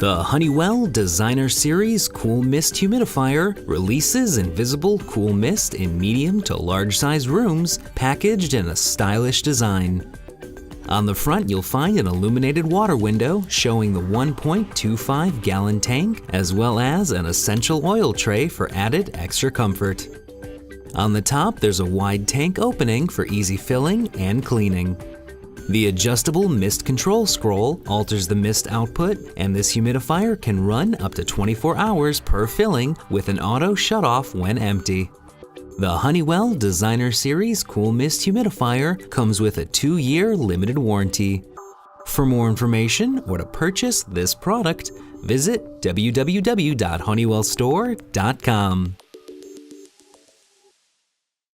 The Honeywell Designer Series Cool Mist Humidifier releases invisible cool mist in medium to large size rooms, packaged in a stylish design. On the front, you'll find an illuminated water window showing the 1.25 gallon tank, as well as an essential oil tray for added extra comfort. On the top, there's a wide tank opening for easy filling and cleaning. The adjustable mist control scroll alters the mist output, and this humidifier can run up to 24 hours per filling with an auto shutoff when empty. The Honeywell Designer Series Cool Mist Humidifier comes with a 2-year limited warranty. For more information or to purchase this product, visit www.honeywellstore.com.